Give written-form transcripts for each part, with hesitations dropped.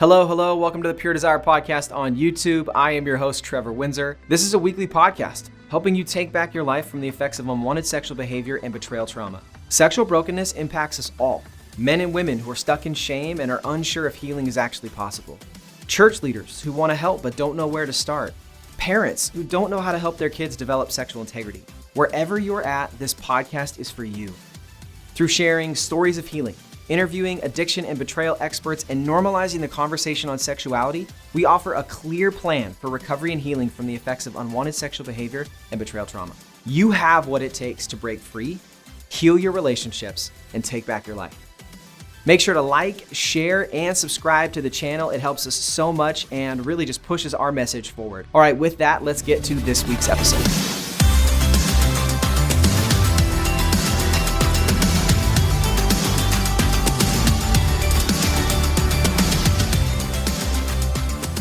Hello, hello. Welcome to the Pure Desire Podcast on YouTube. I am your host, Trevor Windsor. This is a weekly podcast helping you take back your life from the effects of unwanted sexual behavior and betrayal trauma. Sexual brokenness impacts us all, men and women who are stuck in shame and are unsure if healing is actually possible. Church leaders who want to help but don't know where to start. Parents who don't know how to help their kids develop sexual integrity. Wherever you're at, this podcast is for you. Through sharing stories of healing, interviewing addiction and betrayal experts, and normalizing the conversation on sexuality, we offer a clear plan for recovery and healing from the effects of unwanted sexual behavior and betrayal trauma. You have what it takes to break free, heal your relationships, and take back your life. Make sure to like, share, and subscribe to the channel. It helps us so much and really just pushes our message forward. All right, with that, let's get to this week's episode.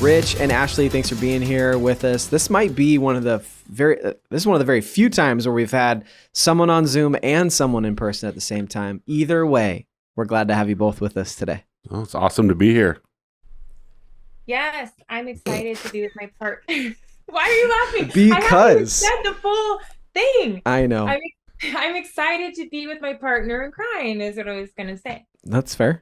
Rich and Ashley, thanks for being here with us. This might be one of the very few times where we've had someone on Zoom and someone in person at the same time. Either way, we're glad to have you both with us today. Oh, it's awesome to be here. Yes, I'm excited to be with my partner. Why are you laughing? Because I haven't said the full thing. I know. I'm excited to be with my partner and crying is what I was going to say. That's fair.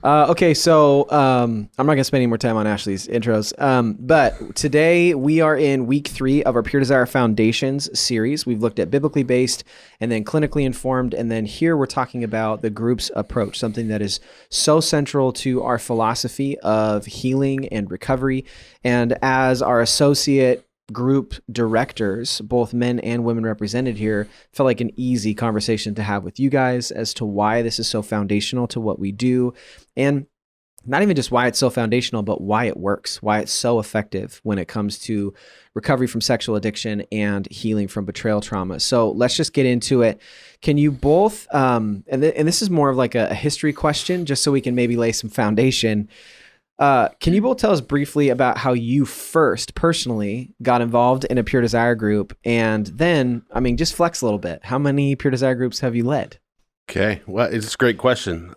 Okay, so I'm not going to spend any more time on Ashley's intros, but today we are in week 3 of our Pure Desire Foundations series. We've looked at biblically based and then clinically informed, and then here we're talking about the group's approach, something that is so central to our philosophy of healing and recovery. And as our associate group directors, both men and women represented here, felt like an easy conversation to have with you guys as to why this is so foundational to what we do. And not even just why it's so foundational, but why it works, why it's so effective when it comes to recovery from sexual addiction and healing from betrayal trauma. So let's just get into it. Can you both, and this is more of like a history question, just so we can maybe lay some foundation. Can you both tell us briefly about how you first personally got involved in a Pure Desire group? And then, just flex a little bit. How many Pure Desire groups have you led? Okay. Well, it's a great question.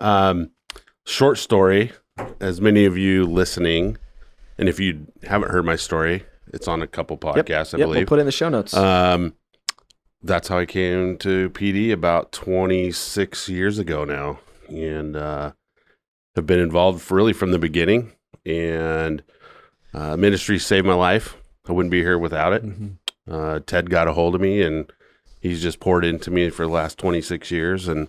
Short story, as many of you listening, and if you haven't heard my story, it's on a couple podcasts, I believe. We'll put it in the show notes. That's how I came to PD about 26 years ago now. And, have been involved really from the beginning, and ministry saved my life. I wouldn't be here without it. Mm-hmm. Ted got a hold of me, and he's just poured into me for the last 26 years, and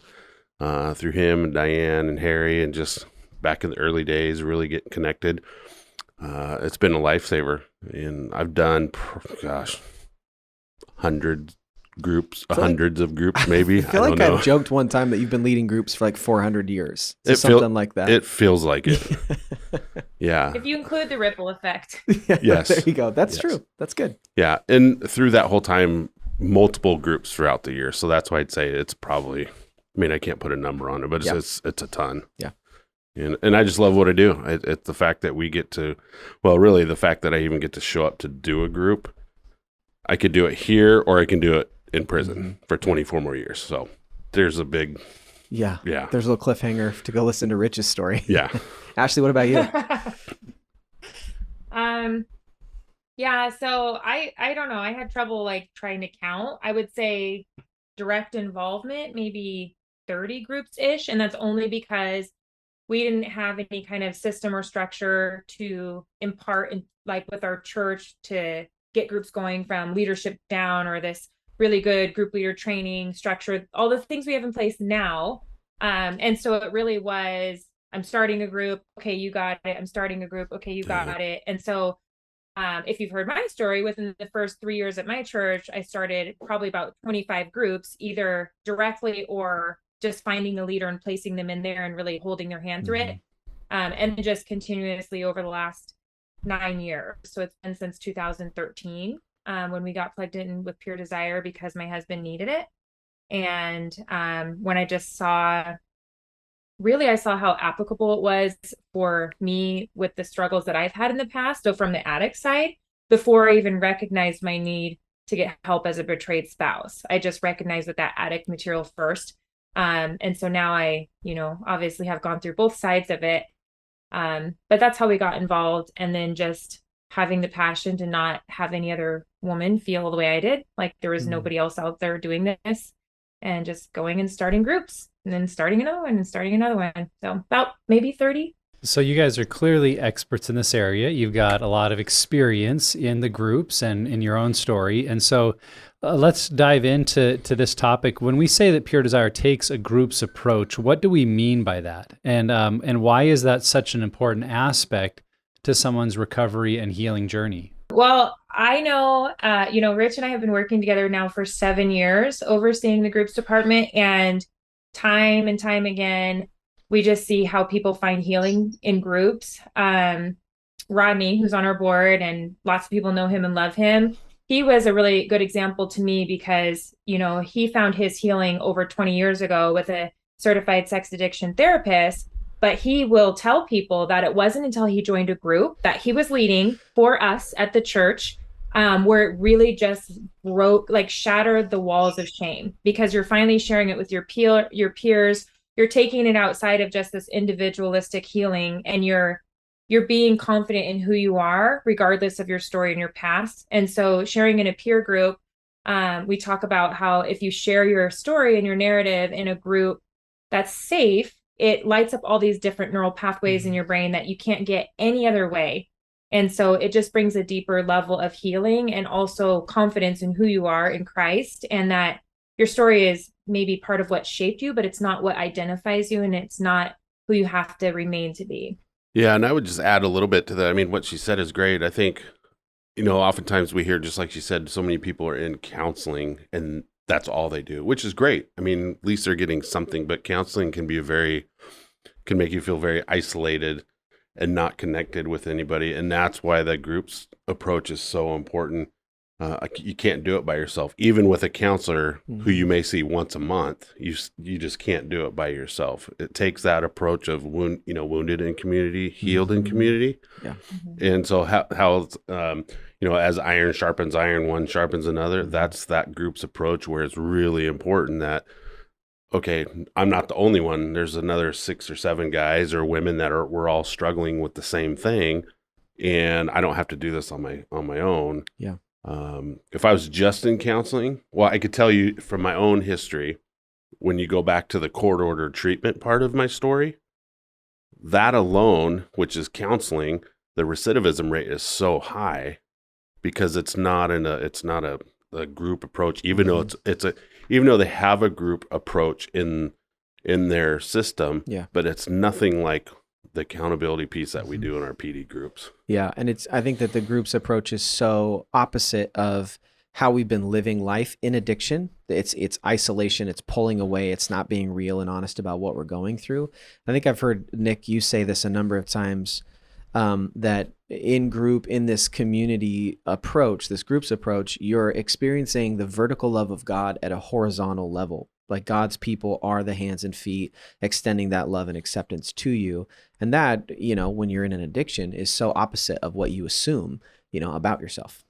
through him and Diane and Harry, and just back in the early days, really getting connected. It's been a lifesaver, and I've done, hundreds of groups, maybe. I feel like I've joked one time that you've been leading groups for like 400 years. Something like that. It feels like it. Yeah. If you include the ripple effect. Yes. There you go. That's true. That's good. Yeah. And through that whole time, multiple groups throughout the year. So that's why I'd say it's probably, I can't put a number on it, but it's a ton. Yeah. And I just love what I do. It's the fact that we get to, really the fact that I even get to show up to do a group. I could do it here, or I can do it in prison for 24 more years. So there's a big... Yeah. There's a little cliffhanger to go listen to Rich's story. Yeah. Ashley, what about you? Yeah, so I don't know. I had trouble trying to count. I would say direct involvement, maybe 30 groups-ish. And that's only because we didn't have any kind of system or structure to impart with our church to get groups going from leadership down, or this really good group leader training structure, all the things we have in place now. And so it really was, I'm starting a group. Okay, you got it. I'm starting a group. Okay, you got it. And so if you've heard my story, within the first 3 years at my church, I started probably about 25 groups, either directly or just finding the leader and placing them in there and really holding their hand through it. And just continuously over the last 9 years. So it's been since 2013. When we got plugged in with Pure Desire because my husband needed it. And when I saw how applicable it was for me with the struggles that I've had in the past. So from the addict side, before I even recognized my need to get help as a betrayed spouse, I just recognized that addict material first. And so now I, obviously have gone through both sides of it. But that's how we got involved. And then just having the passion to not have any other woman feel the way I did, like there was nobody else out there doing this, and just going and starting groups and then starting another one and starting another one. So about maybe 30. So you guys are clearly experts in this area. You've got a lot of experience in the groups and in your own story. And so let's dive into this topic. When we say that Pure Desire takes a group's approach, what do we mean by that? And why is that such an important aspect to someone's recovery and healing journey? Well, I know, Rich and I have been working together now for 7 years, overseeing the groups department, and time again, we just see how people find healing in groups. Rodney, who's on our board, and lots of people know him and love him. He was a really good example to me because, he found his healing over 20 years ago with a certified sex addiction therapist. But he will tell people that it wasn't until he joined a group that he was leading for us at the church, where it really just shattered the walls of shame, because you're finally sharing it with your peers. You're taking it outside of just this individualistic healing, and you're being confident in who you are, regardless of your story and your past. And so sharing in a peer group, we talk about how if you share your story and your narrative in a group that's safe, it lights up all these different neural pathways in your brain that you can't get any other way. And so it just brings a deeper level of healing and also confidence in who you are in Christ, and that your story is maybe part of what shaped you, but it's not what identifies you, and it's not who you have to remain to be. Yeah, and I would just add a little bit to that. I mean, what she said is great. I think, oftentimes we hear, just like she said, so many people are in counseling and that's all they do, which is great. I mean, at least they're getting something, but counseling can make you feel very isolated and not connected with anybody. And that's why the group's approach is so important. You can't do it by yourself. Even with a counselor who you may see once a month, you just can't do it by yourself. It takes that approach of wounded in community, healed in community. Yeah. And so how as iron sharpens iron, one sharpens another. That's that group's approach, where it's really important that, okay, I'm not the only one. There's another 6 or 7 guys or women we're all struggling with the same thing, and I don't have to do this on my own. Yeah. If I was just in counseling, well, I could tell you from my own history, when you go back to the court-ordered treatment part of my story, that alone, which is counseling, the recidivism rate is so high because it's not a group approach, even though even though they have a group approach in their system, but it's nothing like the accountability piece that we do in our PD groups. Yeah, and I think that the group's approach is so opposite of how we've been living life in addiction. It's isolation, it's pulling away, it's not being real and honest about what we're going through. I think I've heard, Nick, you say this a number of times, that in this community approach, this group's approach, you're experiencing the vertical love of God at a horizontal level. Like God's people are the hands and feet extending that love and acceptance to you. And that, when you're in an addiction, is so opposite of what you assume, about yourself.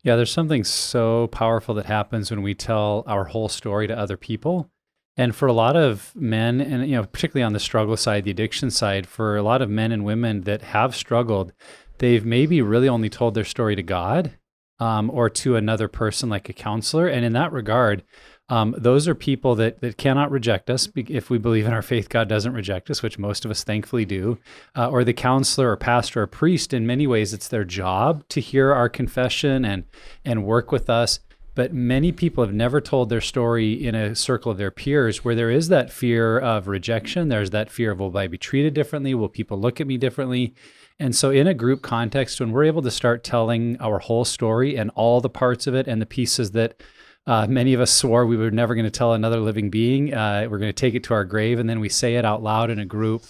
Yeah, there's something so powerful that happens when we tell our whole story to other people. And for a lot of men, and particularly on the struggle side, the addiction side, for a lot of men and women that have struggled, they've maybe really only told their story to God, or to another person like a counselor. And in that regard, those are people that cannot reject us. If we believe in our faith, God doesn't reject us, which most of us thankfully do. Or the counselor or pastor or priest, in many ways, it's their job to hear our confession and work with us. But many people have never told their story in a circle of their peers, where there is that fear of rejection. There's that fear of, will I be treated differently? Will people look at me differently? And so in a group context, when we're able to start telling our whole story and all the parts of it and the pieces that many of us swore we were never going to tell another living being, we're going to take it to our grave, and then we say it out loud in a group.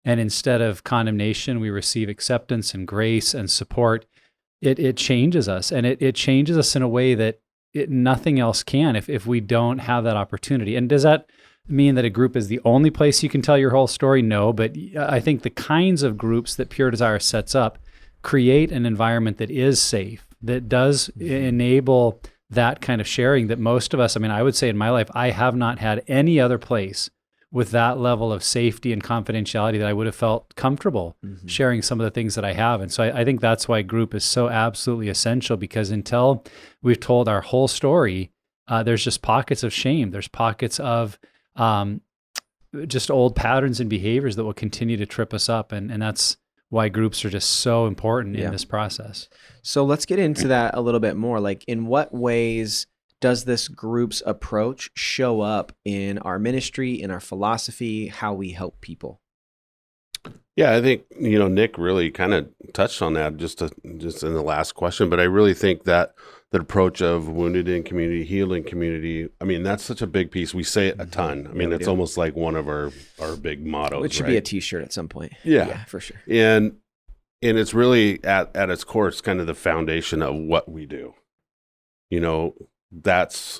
And instead of condemnation, we receive acceptance and grace and support. It changes us, and it changes us in a way that nothing else can if we don't have that opportunity. And does that mean that a group is the only place you can tell your whole story? No, but I think the kinds of groups that Pure Desire sets up create an environment that is safe, that does enable that kind of sharing that most of us, I would say in my life, I have not had any other place with that level of safety and confidentiality that I would have felt comfortable sharing some of the things that I have. And so I think that's why group is so absolutely essential, because until we've told our whole story, there's just pockets of shame. There's pockets of just old patterns and behaviors that will continue to trip us up. And that's why groups are just so important in this process. So let's get into that a little bit more. Like, in what ways does this group's approach show up in our ministry, in our philosophy, how we help people? Yeah, I think, Nick really kind of touched on that just in the last question, but I really think that the approach of wounded in community, healed in community, I mean, that's such a big piece. We say it a ton. I mean, it's almost like one of our big mottos. It should be a t-shirt at some point. Yeah, for sure. And it's really at its core, it's kind of the foundation of what we do. That's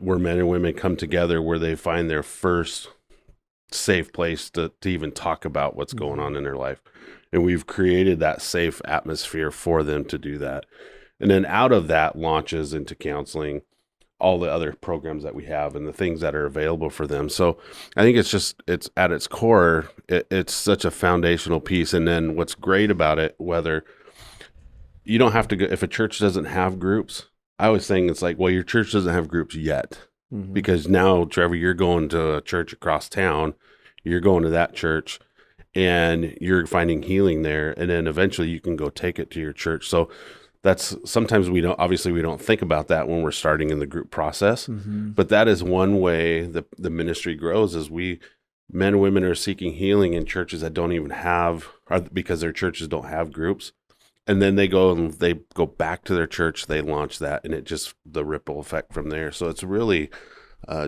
where men and women come together, where they find their first safe place to even talk about what's going on in their life. And we've created that safe atmosphere for them to do that. And then out of that launches into counseling, all the other programs that we have and the things that are available for them. So I think it's at its core, it's such a foundational piece. And then what's great about it, whether you don't have to go, if a church doesn't have groups, I always think it's like, well, your church doesn't have groups yet. Because now, Trevor, you're going to a church across town, you're going to that church, and you're finding healing there. And then eventually you can go take it to your church. So that's, sometimes we don't think about that when we're starting in the group process, but that is one way the ministry grows, is men and women are seeking healing in churches that don't even have, or because their churches don't have groups. And then they go back to their church, they launch that, and it just, the ripple effect from there. So it's really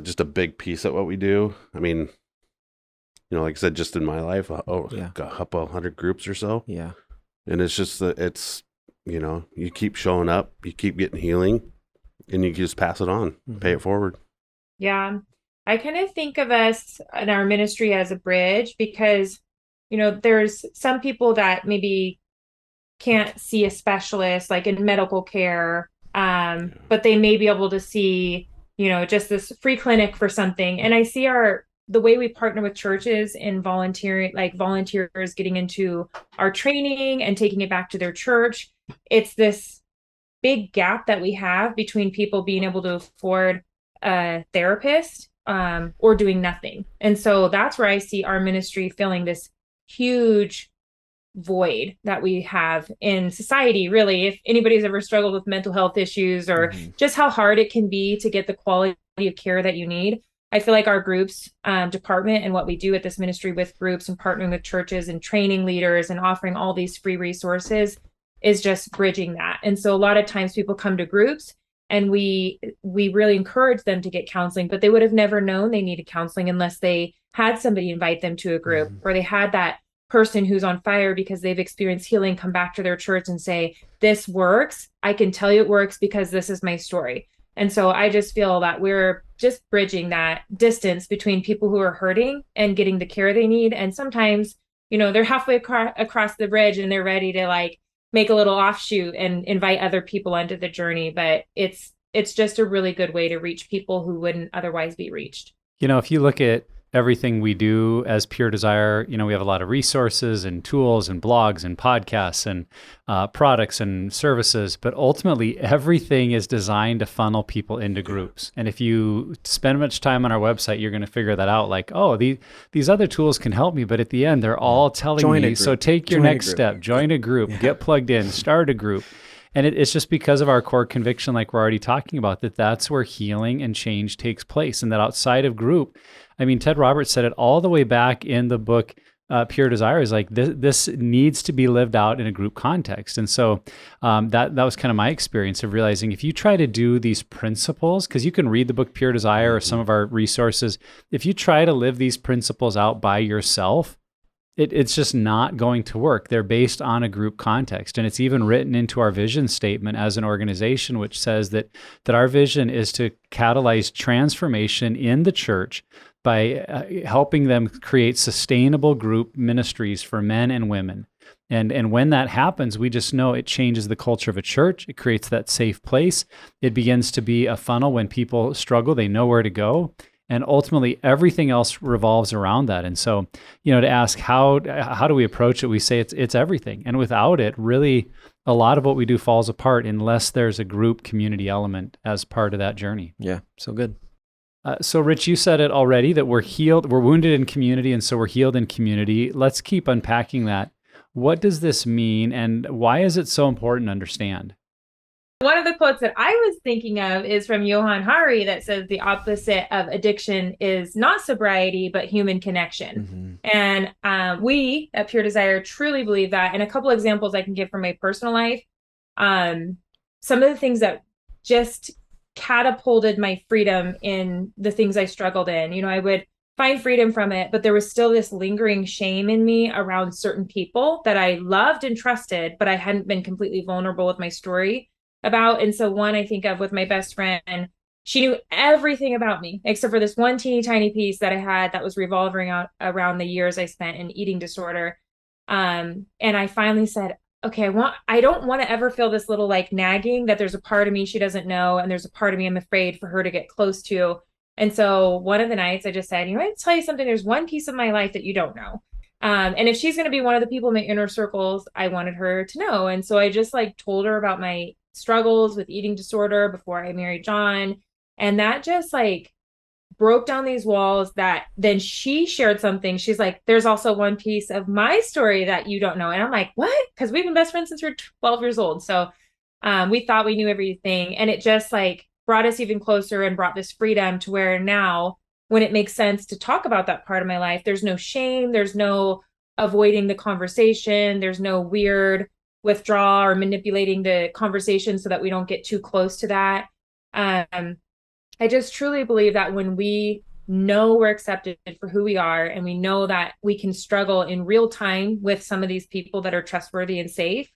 just a big piece of what we do. I mean, like I said, just in my life, got a couple 100 groups or so. Yeah. And it's just you keep showing up, you keep getting healing, and you just pass it on, pay it forward. Yeah. I kind of think of us in our ministry as a bridge, because, there's some people that maybe can't see a specialist like in medical care, but they may be able to see, just this free clinic for something. And I see the way we partner with churches in volunteering, like volunteers getting into our training and taking it back to their church. It's this big gap that we have between people being able to afford a therapist or doing nothing. And so that's where I see our ministry filling this huge void that we have in society. Really, if anybody's ever struggled with mental health issues or just how hard it can be to get the quality of care that you need, I feel like our groups department and what we do at this ministry with groups and partnering with churches and training leaders and offering all these free resources is just bridging that. And so a lot of times people come to groups and we really encourage them to get counseling, but they would have never known they needed counseling unless they had somebody invite them to a group, or they had that person who's on fire because they've experienced healing come back to their church and say, this works. I can tell you it works because this is my story. And so I just feel that we're just bridging that distance between people who are hurting and getting the care they need. And sometimes, they're halfway across the bridge and they're ready to make a little offshoot and invite other people onto the journey. But it's just a really good way to reach people who wouldn't otherwise be reached. If you look at everything we do as Pure Desire, we have a lot of resources and tools and blogs and podcasts and products and services, but ultimately everything is designed to funnel people into groups. And if you spend much time on our website, you're going to figure that out. Like, these other tools can help me, but at the end, they're all telling me, so take your next step, join a group, get plugged in, start a group. And it's just because of our core conviction, like we're already talking about, that's where healing and change takes place. And that outside of group, Ted Roberts said it all the way back in the book, Pure Desire, is like this needs to be lived out in a group context. And so that was kind of my experience of realizing if you try to do these principles, because you can read the book Pure Desire or some of our resources, if you try to live these principles out by yourself, it's just not going to work. They're based on a group context. And it's even written into our vision statement as an organization, which says that our vision is to catalyze transformation in the church by helping them create sustainable group ministries for men and women. And when that happens, we just know it changes the culture of a church. It creates that safe place. It begins to be a funnel when people struggle, they know where to go. And ultimately, everything else revolves around that. And so, to ask how do we approach it, we say it's everything. And without it, really, a lot of what we do falls apart unless there's a group community element as part of that journey. Yeah, so good. So Rich, you said it already that we're wounded in community, and so we're healed in community. Let's keep unpacking that. What does this mean, and why is it so important to understand? One of the quotes that I was thinking of is from Johann Hari that says the opposite of addiction is not sobriety, but human connection. And we at Pure Desire truly believe that. And a couple examples I can give from my personal life. Some of the things that just catapulted my freedom in the things I struggled in. I would find freedom from it, but there was still this lingering shame in me around certain people that I loved and trusted, but I hadn't been completely vulnerable with my story about. And so one I think of with my best friend, she knew everything about me except for this one teeny tiny piece that I had that was revolving around the years I spent in eating disorder. And I finally said, okay, I don't want to ever feel this little like nagging that there's a part of me she doesn't know, and there's a part of me I'm afraid for her to get close to. And so one of the nights I just said, I have to tell you something. There's one piece of my life that you don't know. And if she's going to be one of the people in my inner circles, I wanted her to know. And so I just like told her about my struggles with eating disorder before I married John. And that just like broke down these walls. That then she shared something. She's like, there's also one piece of my story that you don't know. And I'm like, what? Because we've been best friends since we're 12 years old. So we thought we knew everything. And it just like brought us even closer and brought this freedom to where now when it makes sense to talk about that part of my life, there's no shame. There's no avoiding the conversation. There's no weird withdrawal or manipulating the conversation so that we don't get too close to that. I just truly believe that when we know we're accepted for who we are, and we know that we can struggle in real time with some of these people that are trustworthy and safe,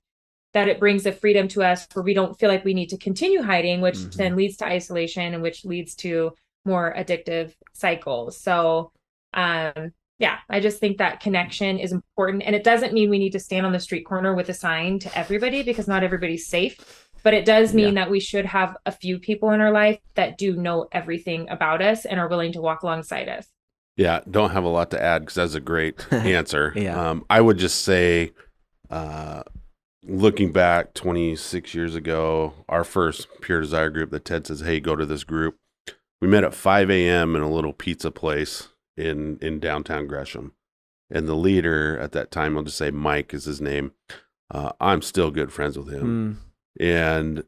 that it brings a freedom to us where we don't feel like we need to continue hiding, which then leads to isolation and which leads to more addictive cycles. So, yeah, I just think that connection is important. And it doesn't mean we need to stand on the street corner with a sign to everybody, because not everybody's safe. But it does mean that we should have a few people in our life that do know everything about us and are willing to walk alongside us. Yeah, don't have a lot to add because that's a great answer. Yeah. I would just say, looking back 26 years ago, our first Pure Desire group that Ted says, hey, go to this group. We met at 5 a.m. in a little pizza place in downtown Gresham. And the leader at that time, I'll just say Mike is his name. I'm still good friends with him. And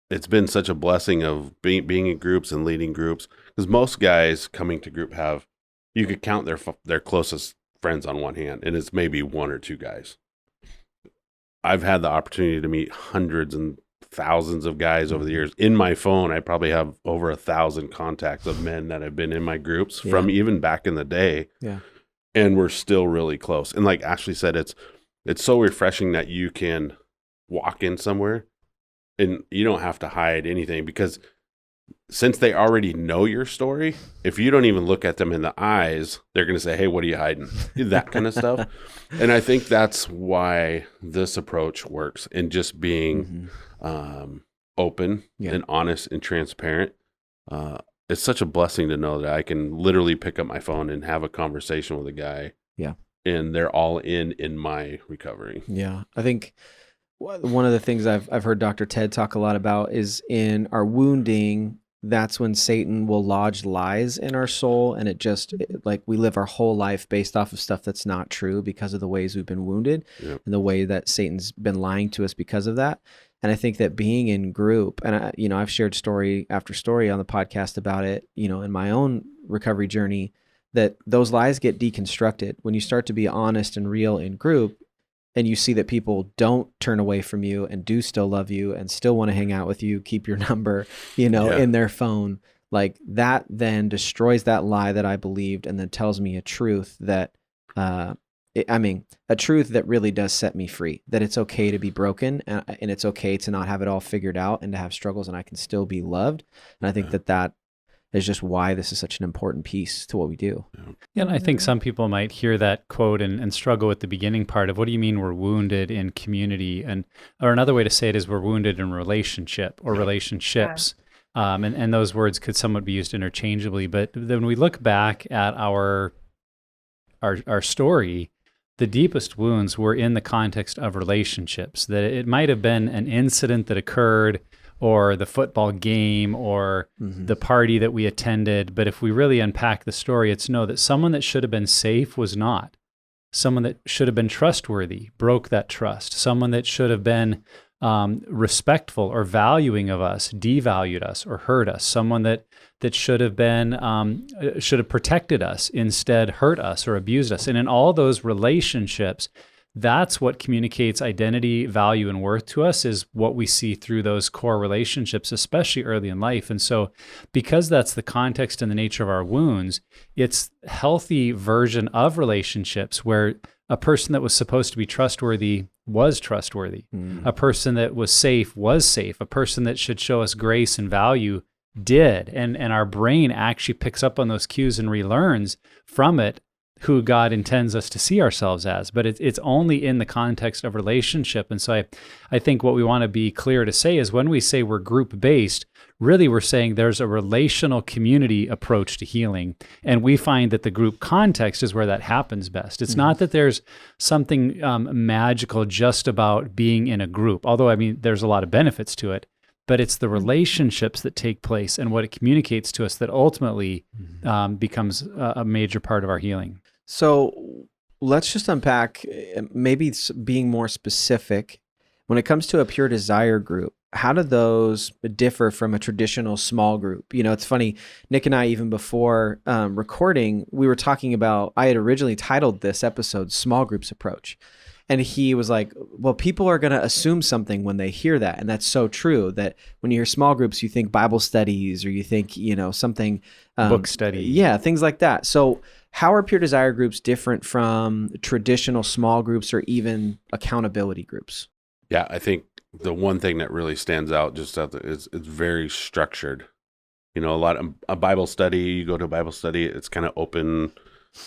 it's been such a blessing of being in groups and leading groups, because most guys coming to group you could count their closest friends on one hand, and it's maybe one or two guys. I've had the opportunity to meet hundreds and thousands of guys over the years. In my phone, I probably have over 1,000 contacts of men that have been in my groups from even back in the day. Yeah. And we're still really close. And like Ashley said, it's so refreshing that you can walk in somewhere and you don't have to hide anything, because since they already know your story, if you don't even look at them in the eyes, they're going to say, hey, what are you hiding? That kind of stuff. And I think that's why this approach works, and just being open and honest and transparent. It's such a blessing to know that I can literally pick up my phone and have a conversation with a guy. Yeah. And they're all in my recovery. Yeah. I think one of the things I've heard Dr. Ted talk a lot about is in our wounding, that's when Satan will lodge lies in our soul. And like we live our whole life based off of stuff that's not true because of the ways we've been wounded and the way that Satan's been lying to us because of that. And I think that being in group, and I've shared story after story on the podcast about it, in my own recovery journey, that those lies get deconstructed when you start to be honest and real in group. And you see that people don't turn away from you and do still love you and still want to hang out with you, keep your number, in their phone. Like that then destroys that lie that I believed, and then tells me a truth that, a truth that really does set me free, that it's okay to be broken and it's okay to not have it all figured out and to have struggles, and I can still be loved. And I think that is just why this is such an important piece to what we do. Yeah, and I think some people might hear that quote and struggle with the beginning part of, what do you mean we're wounded in community? Or another way to say it is we're wounded in relationship or relationships. And those words could somewhat be used interchangeably. But then when we look back at our story, the deepest wounds were in the context of relationships. That it might have been an incident that occurred, or the football game, or the party that we attended. But if we really unpack the story, it's know that someone that should have been safe was not. Someone that should have been trustworthy broke that trust. Someone that should have been respectful or valuing of us devalued us or hurt us. Someone that should have been should have protected us instead hurt us or abused us. And in all those relationships, that's what communicates identity, value, and worth to us, is what we see through those core relationships, especially early in life. And so because that's the context and the nature of our wounds, it's a healthy version of relationships where a person that was supposed to be trustworthy was trustworthy. A person that was safe. A person that should show us grace and value did. And our brain actually picks up on those cues and relearns from it who God intends us to see ourselves as. But it's only in the context of relationship. And so I think what we want to be clear to say is when we say we're group-based, really we're saying there's a relational community approach to healing. And we find that the group context is where that happens best. It's not that there's something magical just about being in a group, although, I mean, there's a lot of benefits to it. But it's the relationships that take place and what it communicates to us that ultimately becomes a major part of our healing. So let's just unpack, maybe being more specific. When it comes to a pure desire group, how do those differ from a traditional small group? You know, it's funny, Nick and I, even before recording, we were talking about, I had originally titled this episode Small Groups Approach. And he was like, well, people are going to assume something when they hear that. And that's so true, that when you hear small groups, you think Bible studies, or you think, you know, something. Book study. Yeah, things like that. So how are pure desire groups different from traditional small groups or even accountability groups? Yeah, I think the one thing that really stands out just out there is it's very structured. You know, a Bible study, you go to a Bible study, it's kind of open.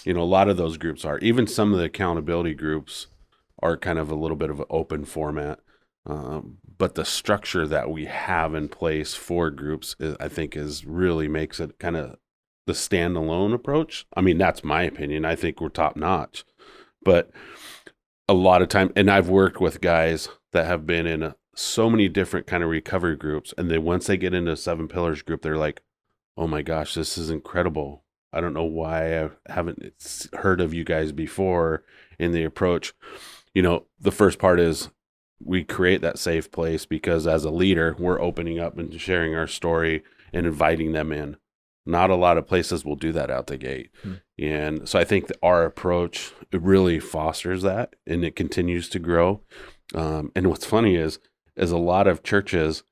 You know, a lot of those groups are. Even some of the accountability groups are kind of a little bit of an open format. But the structure that we have in place for groups, I think, really makes it kind of the standalone approach. I mean, that's my opinion. I think we're top notch. But a lot of time, and I've worked with guys that have been in so many different kind of recovery groups, and then once they get into a 7 Pillars group, they're like, oh my gosh, this is incredible. I don't know why I haven't heard of you guys before in the approach. You know, the first part is we create that safe place because as a leader, we're opening up and sharing our story and inviting them in. Not a lot of places will do that out the gate. And so I think that our approach, it really fosters that, and it continues to grow. And what's funny is a lot of churches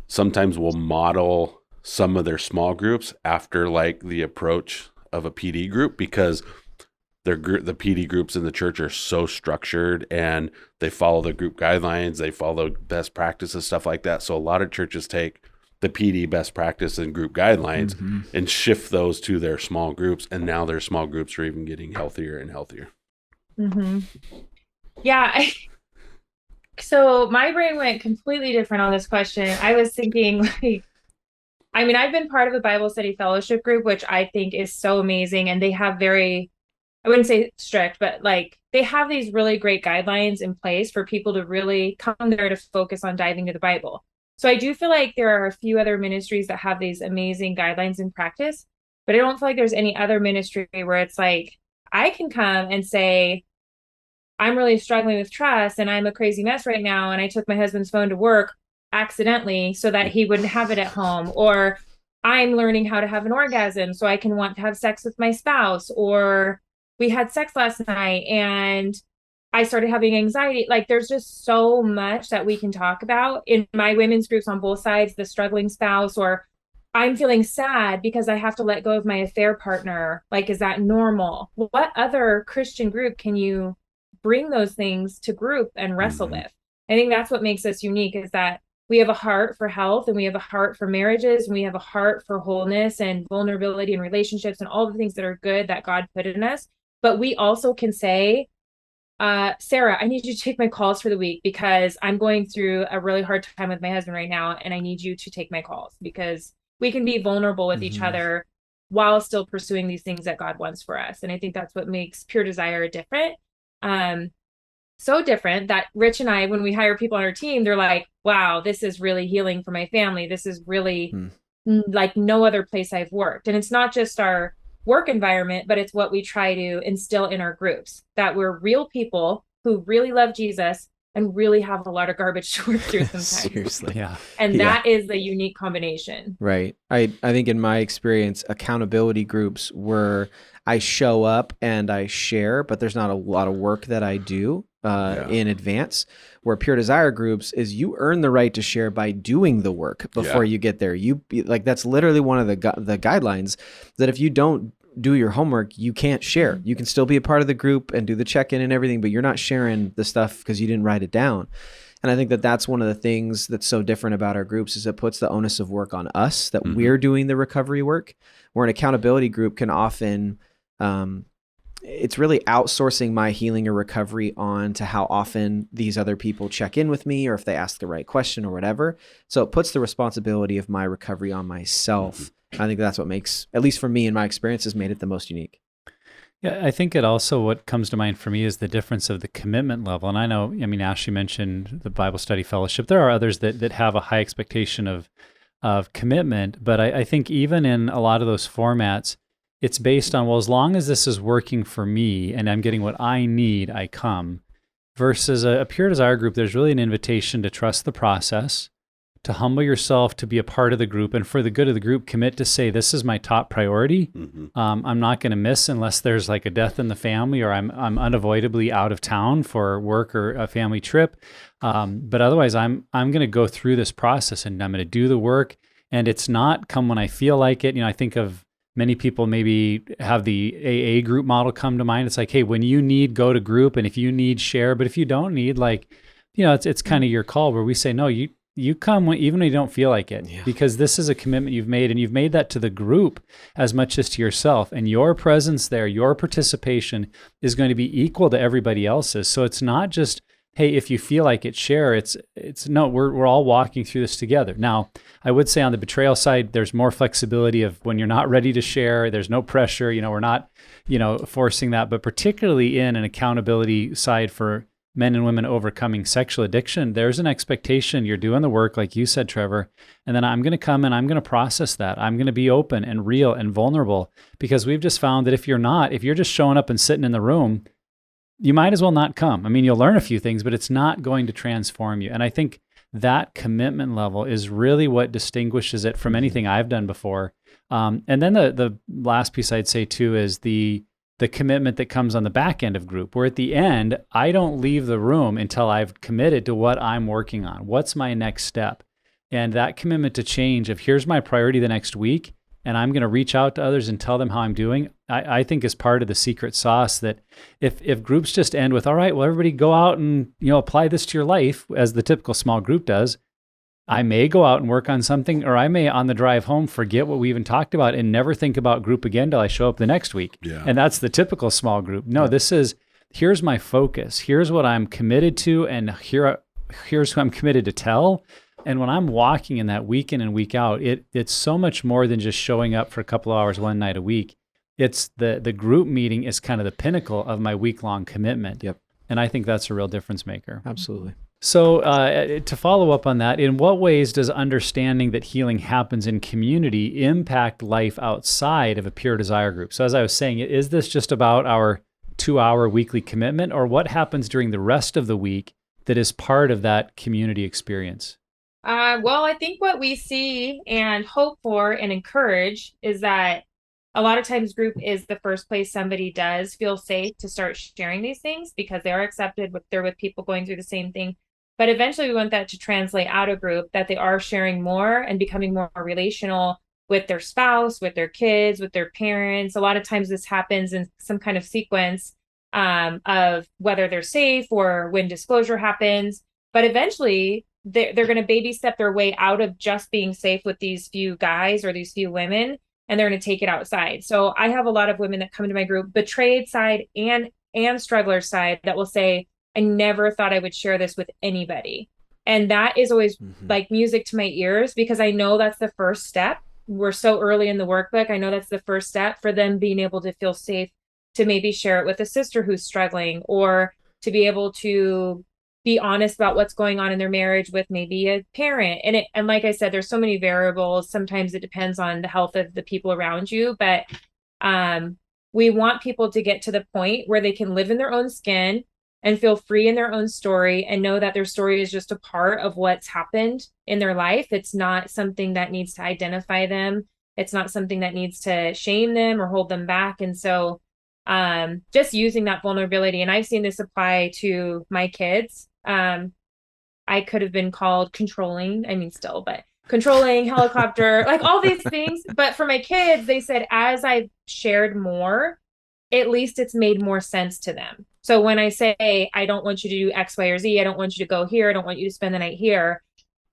sometimes will model some of their small groups after like the approach of a PD group, because the PD groups in the church are so structured and they follow the group guidelines, they follow best practices, stuff like that. So a lot of churches take the PD best practice and group guidelines and shift those to their small groups. And now their small groups are even getting healthier and healthier. Yeah. So my brain went completely different on this question. I was thinking, like, I mean, I've been part of a Bible study fellowship group, which I think is so amazing. And they have I wouldn't say strict, but like they have these really great guidelines in place for people to really come there to focus on diving into the Bible. So I do feel like there are a few other ministries that have these amazing guidelines in practice, but I don't feel like there's any other ministry where it's like, I can come and say, I'm really struggling with trust and I'm a crazy mess right now. And I took my husband's phone to work accidentally so that he wouldn't have it at home. Or I'm learning how to have an orgasm so I can want to have sex with my spouse. Or we had sex last night and I started having anxiety. Like there's just so much that we can talk about in my women's groups on both sides, the struggling spouse, or I'm feeling sad because I have to let go of my affair partner. Like, is that normal? What other Christian group can you bring those things to group and wrestle with? I think that's what makes us unique, is that we have a heart for health and we have a heart for marriages and we have a heart for wholeness and vulnerability and relationships and all the things that are good that God put in us. But we also can say, Sarah, I need you to take my calls for the week because I'm going through a really hard time with my husband right now, and I need you to take my calls because we can be vulnerable with each other while still pursuing these things that God wants for us. And I think that's what makes Pure Desire different. Um, so different that Rich and I, when we hire people on our team, they're like, wow, this is really healing for my family. This is really like no other place I've worked. And it's not just our work environment, but it's what we try to instill in our groups, that we're real people who really love Jesus and really have a lot of garbage to work through sometimes. Seriously. Yeah. And that is the unique combination. Right. I think in my experience, accountability groups where I show up and I share, but there's not a lot of work that I do in advance. Where Pure Desire groups is you earn the right to share by doing the work before you get there. That's literally one of the guidelines, that if you don't do your homework, you can't share. You can still be a part of the group and do the check-in and everything, but you're not sharing the stuff because you didn't write it down. And I think that that's one of the things that's so different about our groups is it puts the onus of work on us, that we're doing the recovery work, where an accountability group can often, it's really outsourcing my healing or recovery on to how often these other people check in with me or if they ask the right question or whatever. So it puts the responsibility of my recovery on myself. I think that's what makes, at least for me in my experience, has made it the most unique. Yeah, I think it also, what comes to mind for me is the difference of the commitment level. And I know, I mean, Ashley mentioned the Bible Study Fellowship. There are others that have a high expectation of commitment, but I think even in a lot of those formats, it's based on, well, as long as this is working for me and I'm getting what I need, I come. Versus a Pure Desire group, there's really an invitation to trust the process, to humble yourself, to be a part of the group, and for the good of the group, commit to say, this is my top priority. I'm not going to miss unless there's like a death in the family or I'm unavoidably out of town for work or a family trip. But otherwise, I'm going to go through this process and I'm going to do the work. And it's not come when I feel like it. You know, I think of many people maybe have the AA group model come to mind. It's like, hey, when you need, go to group. And if you need, share. But if you don't need, like, you know, it's kind of your call, where we say, no, you come even when you don't feel like it, because this is a commitment you've made, and you've made that to the group as much as to yourself. And your presence there, your participation is going to be equal to everybody else's. So it's not just, hey, if you feel like it, share. It's no, we're all walking through this together. Now, I would say on the Betrayal side, there's more flexibility of when you're not ready to share. There's no pressure. You know, we're not, forcing that. But particularly in an accountability side for men and women overcoming sexual addiction, there's an expectation you're doing the work, like you said, Trevor, and then I'm going to come and I'm going to process that. I'm going to be open and real and vulnerable, because we've just found that if you're just showing up and sitting in the room, you might as well not come. I mean, you'll learn a few things, but it's not going to transform you. And I think that commitment level is really what distinguishes it from anything I've done before. And then the last piece I'd say too is the commitment that comes on the back end of group, where at the end, I don't leave the room until I've committed to what I'm working on. What's my next step? And that commitment to change of, here's my priority the next week, and I'm going to reach out to others and tell them how I'm doing, I think is part of the secret sauce, that if groups just end with, all right, well, everybody go out and, apply this to your life, as the typical small group does, I may go out and work on something, or I may on the drive home forget what we even talked about and never think about group again till I show up the next week. Yeah. And that's the typical small group. No, this is, here's my focus. Here's what I'm committed to, and here's who I'm committed to tell. And when I'm walking in that week in and week out, it's so much more than just showing up for a couple of hours one night a week. It's the group meeting is kind of the pinnacle of my week-long commitment. Yep. And I think that's a real difference maker. Absolutely. So to follow up on that, in what ways does understanding that healing happens in community impact life outside of a Pure Desire group? So as I was saying, is this just about our 2-hour weekly commitment, or what happens during the rest of the week that is part of that community experience? Well, I think what we see and hope for and encourage is that a lot of times group is the first place somebody does feel safe to start sharing these things, because they are accepted, they're with people going through the same thing. But eventually we want that to translate out of group, that they are sharing more and becoming more relational with their spouse, with their kids, with their parents. A lot of times this happens in some kind of sequence of whether they're safe or when disclosure happens. But eventually they're going to baby step their way out of just being safe with these few guys or these few women, and they're going to take it outside. So I have a lot of women that come into my group, betrayed side and and struggler side that will say, I never thought I would share this with anybody. And that is always like music to my ears, because I know that's the first step. We're so early in the workbook. I know that's the first step for them being able to feel safe to maybe share it with a sister who's struggling, or to be able to be honest about what's going on in their marriage with maybe a parent. And like I said, there's so many variables. Sometimes it depends on the health of the people around you, but we want people to get to the point where they can live in their own skin and feel free in their own story, and know that their story is just a part of what's happened in their life. It's not something that needs to identify them. It's not something that needs to shame them or hold them back. And so just using that vulnerability, and I've seen this apply to my kids. I could have been called controlling, I mean, still, but controlling, helicopter, like all these things. But for my kids, they said, as I've shared more, at least it's made more sense to them. So when I say, I don't want you to do X, Y, or Z, I don't want you to go here, I don't want you to spend the night here,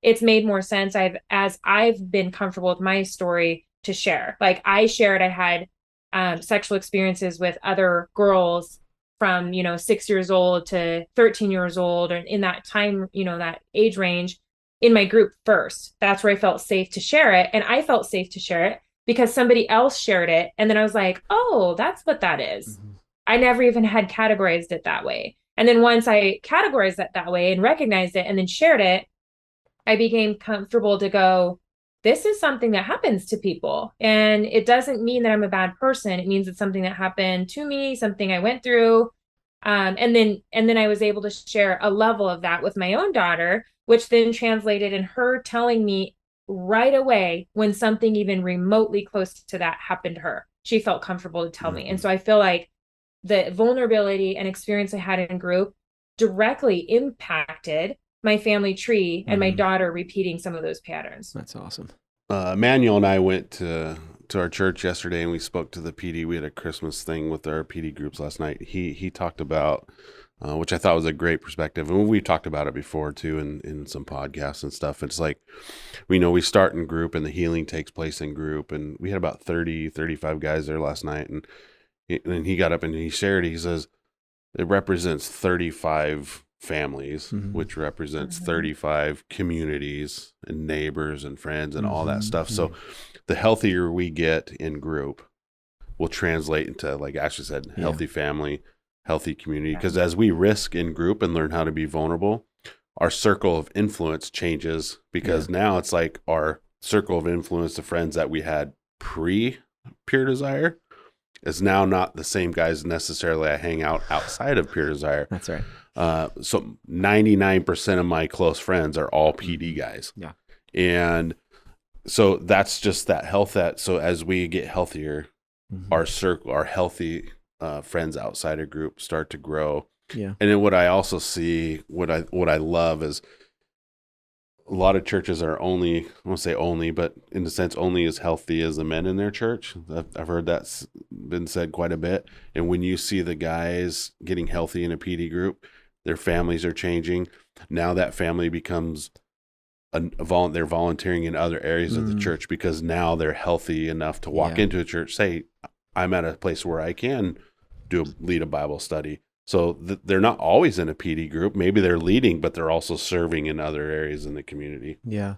it's made more sense. As I've been comfortable with my story to share. Like I shared, I had sexual experiences with other girls from, 6 years old to 13 years old, or in that time, that age range, in my group first. That's where I felt safe to share it. And I felt safe to share it because somebody else shared it. And then I was like, oh, that's what that is. I never even had categorized it that way. And then once I categorized it that way and recognized it and then shared it, I became comfortable to go, this is something that happens to people. And it doesn't mean that I'm a bad person. It means it's something that happened to me, something I went through. And then I was able to share a level of that with my own daughter, which then translated in her telling me right away when something even remotely close to that happened to her. She felt comfortable to tell me. And so I feel like the vulnerability and experience I had in group directly impacted my family tree and my daughter repeating some of those patterns. That's awesome. Manuel and I went to our church yesterday and we spoke to the PD. We had a Christmas thing with our PD groups last night. He talked about, which I thought was a great perspective. And we've talked about it before too in some podcasts and stuff. It's like, we start in group and the healing takes place in group. And we had about 35 guys there last night. And he got up and he shared, he says, it represents 35 families, which represents 35 communities and neighbors and friends and all that stuff. So the healthier we get in group will translate into, like Ashley said, healthy family, healthy community. Because as we risk in group and learn how to be vulnerable, our circle of influence changes, because now it's like our circle of influence, the friends that we had pre-Pure Desire, is now not the same guys necessarily I hang out outside of Pure Desire. That's right. So 99% of my close friends are all PD guys. Yeah. And so that's just that health so as we get healthier, our healthy friends outside of group start to grow. Yeah. And then what I also see, what I love is a lot of churches are only, I won't say only, but in a sense, only as healthy as the men in their church. I've heard that's been said quite a bit. And when you see the guys getting healthy in a PD group, their families are changing. Now that family becomes they're volunteering in other areas of the church, because now they're healthy enough to walk into a church, say, I'm at a place where I can lead a Bible study. So they're not always in a PD group. Maybe they're leading, but they're also serving in other areas in the community. Yeah.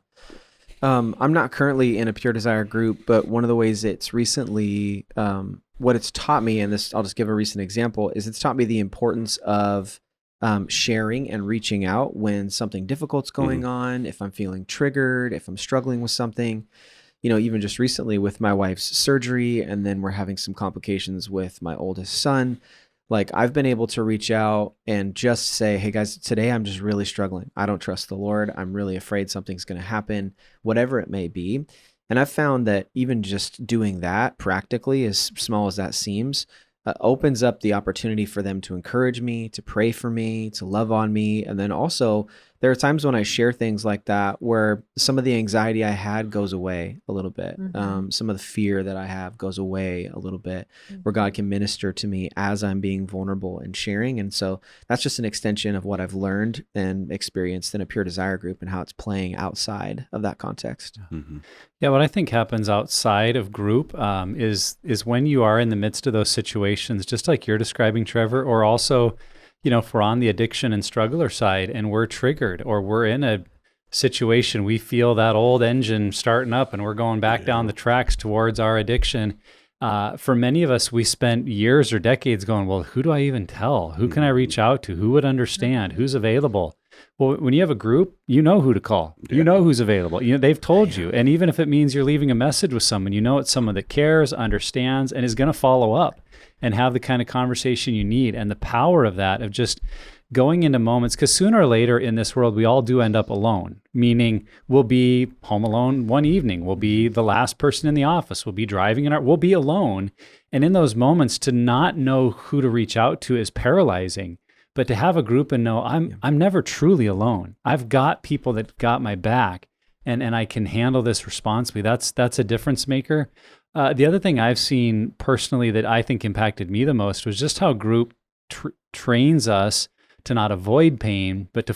I'm not currently in a Pure Desire group, but one of the ways it's recently, what it's taught me, and this, I'll just give a recent example, is it's taught me the importance of sharing and reaching out when something difficult's going on, if I'm feeling triggered, if I'm struggling with something. Even just recently with my wife's surgery, and then we're having some complications with my oldest son. Like, I've been able to reach out and just say, hey guys, today I'm just really struggling. I don't trust the Lord. I'm really afraid something's going to happen, whatever it may be. And I've found that even just doing that practically, as small as that seems, opens up the opportunity for them to encourage me, to pray for me, to love on me. And then also there are times when I share things like that where some of the anxiety I had goes away a little bit. Some of the fear that I have goes away a little bit, where God can minister to me as I'm being vulnerable and sharing. And so that's just an extension of what I've learned and experienced in a Pure Desire group and how it's playing outside of that context. Yeah, what I think happens outside of group is when you are in the midst of those situations, just like you're describing, Trevor, or also, if we're on the addiction and struggler side and we're triggered, or we're in a situation, we feel that old engine starting up and we're going back down the tracks towards our addiction. For many of us, we spent years or decades going, well, who do I even tell? Who can I reach out to? Who would understand? Who's available? Well, when you have a group, you know who to call. You know who's available. They've told you. And even if it means you're leaving a message with someone, it's someone that cares, understands, and is going to follow up and have the kind of conversation you need. And the power of that, of just going into moments, because sooner or later in this world, we all do end up alone, meaning we'll be home alone one evening. We'll be the last person in the office. We'll be driving we'll be alone. And in those moments, to not know who to reach out to is paralyzing. But to have a group and know I'm never truly alone. I've got people that got my back, and I can handle this responsibly. That's a difference maker. The other thing I've seen personally that I think impacted me the most was just how group trains us to not avoid pain, but to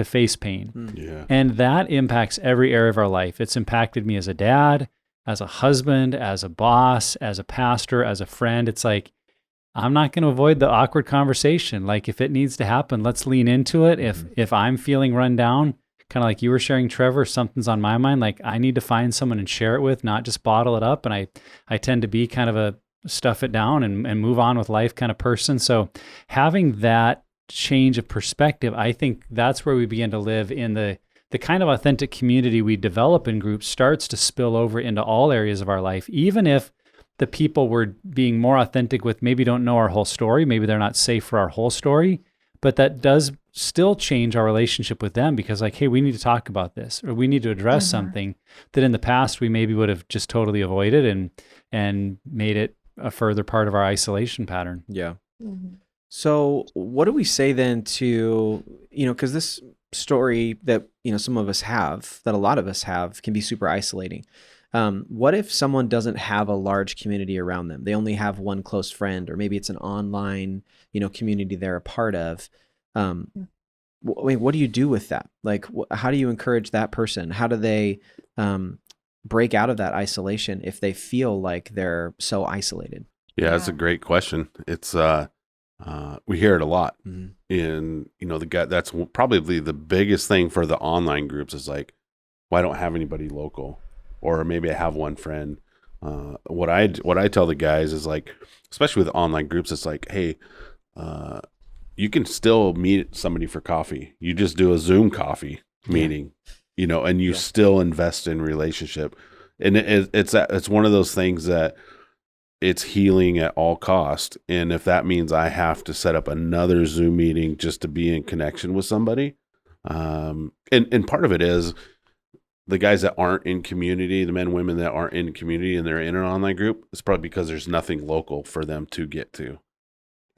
face pain. Yeah. And that impacts every area of our life. It's impacted me as a dad, as a husband, as a boss, as a pastor, as a friend. It's like, I'm not going to avoid the awkward conversation. Like, if it needs to happen, let's lean into it. If I'm feeling run down, kind of like you were sharing, Trevor, something's on my mind, like I need to find someone and share it with, not just bottle it up. And I tend to be kind of a stuff it down and move on with life kind of person. So having that change of perspective, I think that's where we begin to live in the kind of authentic community we develop in groups starts to spill over into all areas of our life, even if the people we're being more authentic with maybe don't know our whole story. Maybe they're not safe for our whole story, but that does still change our relationship with them because like, hey, we need to talk about this, or we need to address something that in the past we maybe would have just totally avoided and made it a further part of our isolation pattern. Yeah. So what do we say then to, because this story that, some of us have, that a lot of us have, can be super isolating. What if someone doesn't have a large community around them? They only have one close friend, or maybe it's an online, community they're a part of. What do you do with that? Like, how do you encourage that person? How do they break out of that isolation if they feel like they're so isolated? Yeah, that's a great question. It's we hear it a lot. And that's probably the biggest thing for the online groups is like, well, I don't have anybody local, or maybe I have one friend. What I tell the guys is like, especially with online groups, it's like, hey, you can still meet somebody for coffee. You just do a Zoom coffee meeting, and you still invest in relationship. And it's one of those things that it's healing at all cost. And if that means I have to set up another Zoom meeting just to be in connection with somebody, and part of it is the guys that aren't in community, the men and women that aren't in community and they're in an online group, it's probably because there's nothing local for them to get to.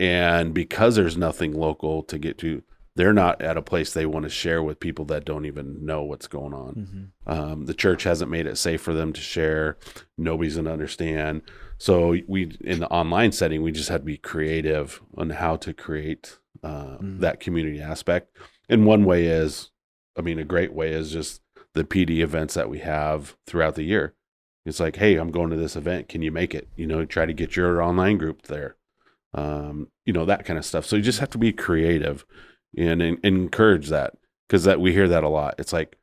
And because there's nothing local to get to, they're not at a place they want to share with people that don't even know what's going on. The church hasn't made it safe for them to share. Nobody's going to understand. So in the online setting, we just had to be creative on how to create that community aspect. And one way is, a great way is just the PD events that we have throughout the year. It's like, hey, I'm going to this event. Can you make it? Try to get your online group there. That kind of stuff. So you just have to be creative and encourage that, because that we hear that a lot. It's like,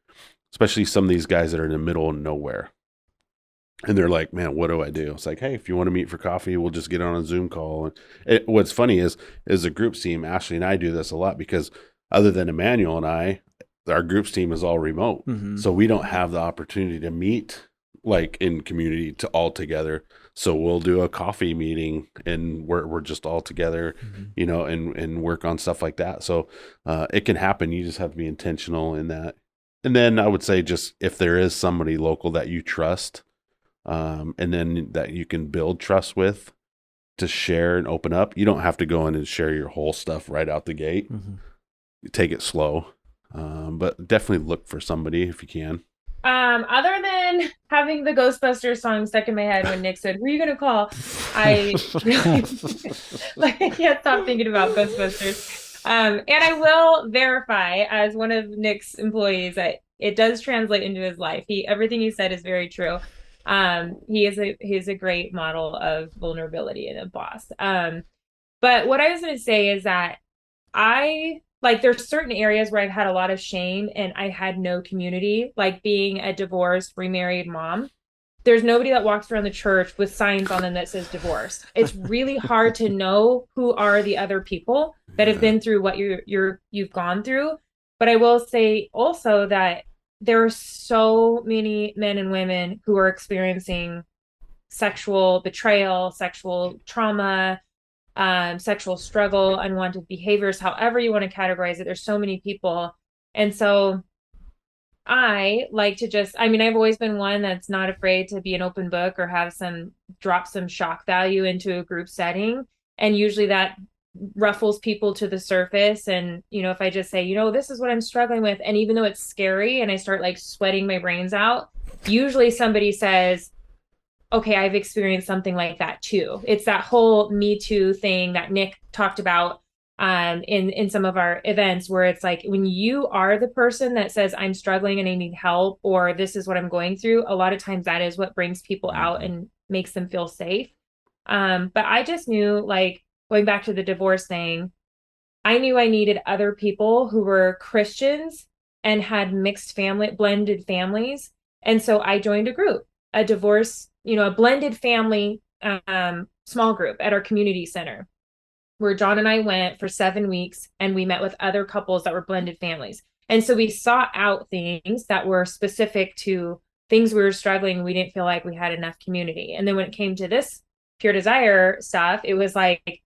especially some of these guys that are in the middle of nowhere and they're like, man, what do I do? It's like, hey, if you want to meet for coffee, we'll just get on a Zoom call. And what's funny is a groups team, Ashley and I do this a lot because other than Emmanuel and I, our groups team is all remote. So we don't have the opportunity to meet like in community to all together. So we'll do a coffee meeting and we're just all together, and work on stuff like that. So it can happen. You just have to be intentional in that. And then I would say just if there is somebody local that you trust, and then that you can build trust with to share and open up, you don't have to go in and share your whole stuff right out the gate. You take it slow. But definitely look for somebody if you can. Other than having the Ghostbusters song stuck in my head when Nick said, "Who are you gonna call?" I like I can't stop thinking about Ghostbusters. And I will verify as one of Nick's employees that it does translate into his life. Everything he said is very true. He's a great model of vulnerability and a boss. But what I was gonna say is that there's certain areas where I've had a lot of shame and I had no community, like being a divorced, remarried mom. There's nobody that walks around the church with signs on them that says divorce. It's really hard to know who are the other people that have been through what you've gone through. But I will say also that there are so many men and women who are experiencing sexual betrayal, sexual trauma, sexual struggle, unwanted behaviors, however you want to categorize it. There's so many people. And so I like to I've always been one that's not afraid to be an open book or drop some shock value into a group setting. And usually that ruffles people to the surface. And, if I just say, this is what I'm struggling with, and even though it's scary and I start like sweating my brains out, usually somebody says, okay, I've experienced something like that too. It's that whole Me Too thing that Nick talked about in some of our events, where it's like when you are the person that says I'm struggling and I need help, or this is what I'm going through, a lot of times that is what brings people out and makes them feel safe. But I just knew, like, going back to the divorce thing, I knew I needed other people who were Christians and had blended families. And so I joined a group, a blended family small group at our community center, where John and I went for 7 weeks and we met with other couples that were blended families. And so we sought out things that were specific to things we were struggling. We didn't feel like we had enough community. And then when it came to this Pure Desire stuff, it was like,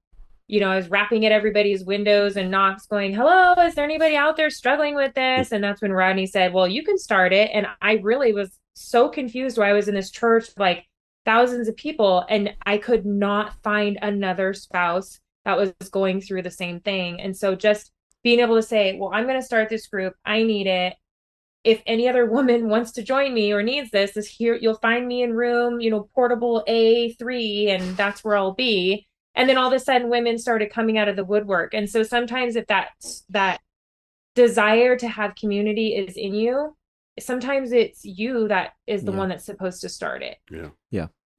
I was rapping at everybody's windows and knocks going, "Hello, is there anybody out there struggling with this?" And that's when Rodney said, "Well, you can start it." And I really was so confused where I was in this church, like thousands of people, and I could not find another spouse that was going through the same thing. And so just being able to say, well, I'm going to start this group. I need it. If any other woman wants to join me or needs this here, you'll find me in room, portable A3, and that's where I'll be. And then all of a sudden women started coming out of the woodwork. And so sometimes if that desire to have community is in you, sometimes it's you that is the one that's supposed to start it.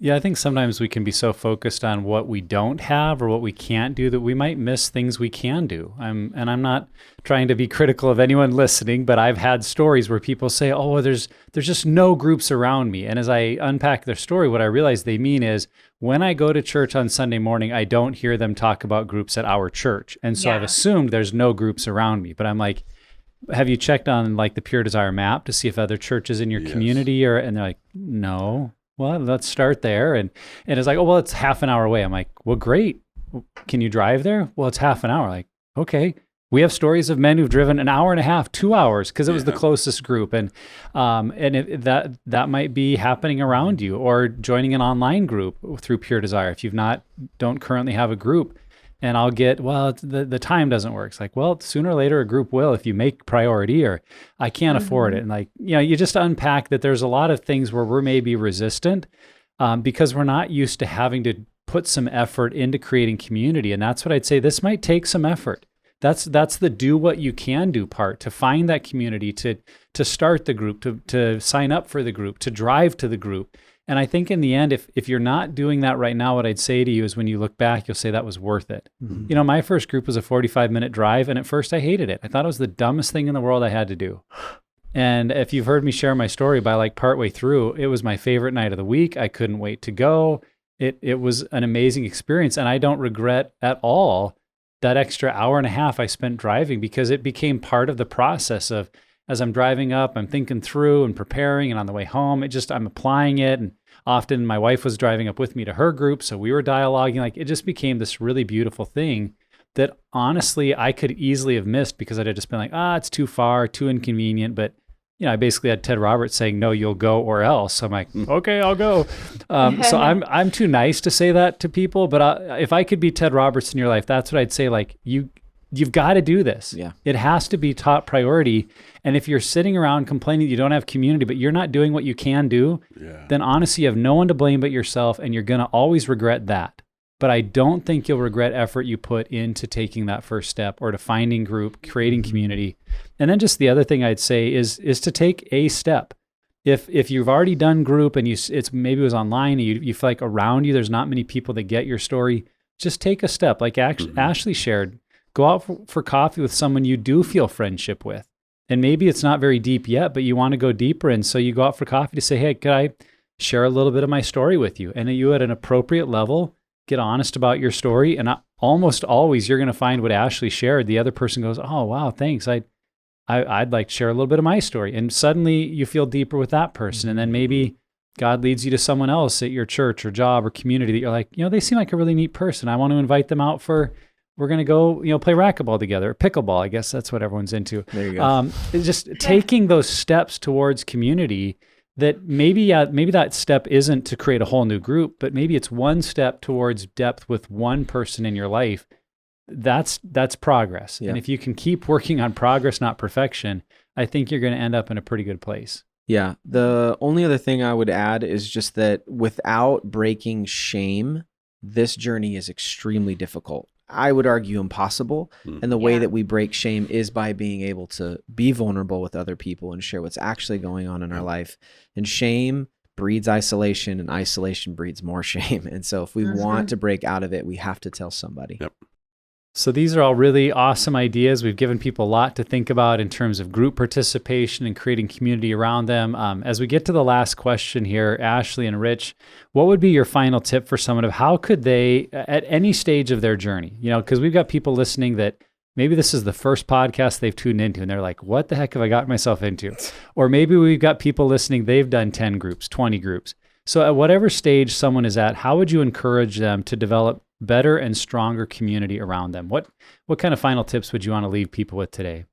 Yeah, I think sometimes we can be so focused on what we don't have or what we can't do that we might miss things we can do. I'm not trying to be critical of anyone listening, but I've had stories where people say, "Oh, well, there's just no groups around me." And as I unpack their story, what I realize they mean is, when I go to church on Sunday morning, I don't hear them talk about groups at our church. And so I've assumed there's no groups around me. But I'm like, have you checked on like the Pure Desire map to see if other churches in your community are? And they're like, no. Well, let's start there. And it's like, oh, well, it's half an hour away. I'm like, well, great. Can you drive there? Well, it's half an hour. Like, okay. We have stories of men who've driven an hour and a half, 2 hours, because it was the closest group. And that might be happening around you, or joining an online group through Pure Desire if don't currently have a group. And I'll get, well, the time doesn't work. It's like, well, sooner or later a group will if you make priority, or I can't afford it. And like, you just unpack that there's a lot of things where we're maybe resistant because we're not used to having to put some effort into creating community. And that's what I'd say. This might take some effort. That's the do what you can do part, to find that community, to start the group, to sign up for the group, to drive to the group. And I think in the end, if you're not doing that right now, what I'd say to you is when you look back, you'll say that was worth it. Mm-hmm. My first group was a 45-minute drive, and at first I hated it. I thought it was the dumbest thing in the world I had to do. And if you've heard me share my story, by like partway through, it was my favorite night of the week. I couldn't wait to go. It was an amazing experience, and I don't regret at all that extra hour and a half I spent driving, because it became part of the process of, as I'm driving up, I'm thinking through and preparing, and on the way home, I'm applying it. And often my wife was driving up with me to her group, so we were dialoguing. Like, it just became this really beautiful thing that honestly I could easily have missed, because I'd have just been like, it's too far, too inconvenient. But I basically had Ted Roberts saying, "No, you'll go or else." So I'm like, okay, I'll go. So I'm too nice to say that to people. But if I could be Ted Roberts in your life, that's what I'd say. Like, you you've got to do this. Yeah. It has to be top priority. And if you're sitting around complaining you don't have community, but you're not doing what you can do, then honestly, you have no one to blame but yourself, and you're going to always regret that. But I don't think you'll regret effort you put into taking that first step or to finding group, creating community. And then just the other thing I'd say is to take a step. If you've already done group and maybe it was online and you feel like around you there's not many people that get your story, just take a step. Like Ashley shared, go out for coffee with someone you do feel friendship with. And maybe it's not very deep yet, but you want to go deeper. And so you go out for coffee to say, hey, could I share a little bit of my story with you? And you at an appropriate level, get honest about your story. And almost always you're going to find what Ashley shared. The other person goes, oh, wow, thanks. I'd like to share a little bit of my story. And suddenly you feel deeper with that person. And then maybe God leads you to someone else at your church or job or community that you're like, they seem like a really neat person. I want to invite them out we're going to go, play racquetball together, pickleball. I guess that's what everyone's into. There you go. It's just taking those steps towards community that maybe that step isn't to create a whole new group, but maybe it's one step towards depth with one person in your life. That's progress. Yeah. And if you can keep working on progress, not perfection, I think you're going to end up in a pretty good place. Yeah. The only other thing I would add is just that without breaking shame, this journey is extremely difficult. I would argue impossible. And the way that we break shame is by being able to be vulnerable with other people and share what's actually going on in our life. And shame breeds isolation, and isolation breeds more shame. And so if we want to break out of it, we have to tell somebody. Yep. So these are all really awesome ideas. We've given people a lot to think about in terms of group participation and creating community around them. As we get to the last question here, Ashley and Rich, what would be your final tip for someone of how could they, at any stage of their journey, because we've got people listening that maybe this is the first podcast they've tuned into and they're like, what the heck have I got myself into? Or maybe we've got people listening, they've done 10 groups, 20 groups. So at whatever stage someone is at, how would you encourage them to develop better and stronger community around them? What kind of final tips would you want to leave people with today?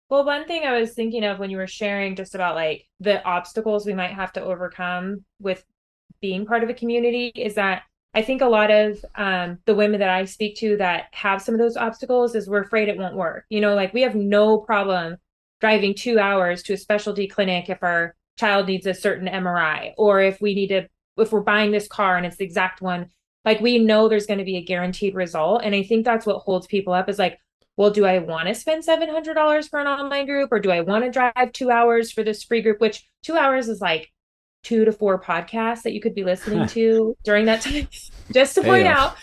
Well, one thing I was thinking of when you were sharing just about like the obstacles we might have to overcome with being part of a community is that I think a lot of the women that I speak to that have some of those obstacles is we're afraid it won't work. Like we have no problem driving 2 hours to a specialty clinic if our child needs a certain MRI, or if we're buying this car and it's the exact one. Like we know there's going to be a guaranteed result. And I think that's what holds people up is like, well, do I want to spend $700 for an online group, or do I want to drive 2 hours for this free group, which 2 hours is like 2 to 4 podcasts that you could be listening to during that time, just to point out.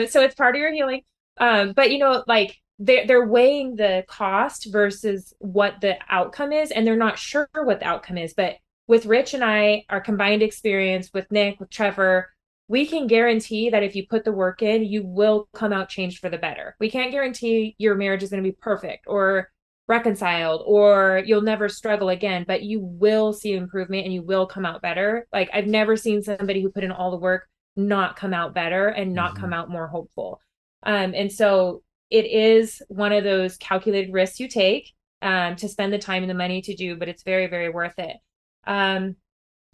So it's part of your healing. But like they're weighing the cost versus what the outcome is, and they're not sure what the outcome is. But with Rich and I, our combined experience with Nick, with Trevor, we can guarantee that if you put the work in, you will come out changed for the better. We can't guarantee your marriage is going to be perfect or reconciled or you'll never struggle again, but you will see improvement and you will come out better. Like I've never seen somebody who put in all the work not come out better and not come out more hopeful. And so it is one of those calculated risks you take to spend the time and the money to do, but it's very, very worth it.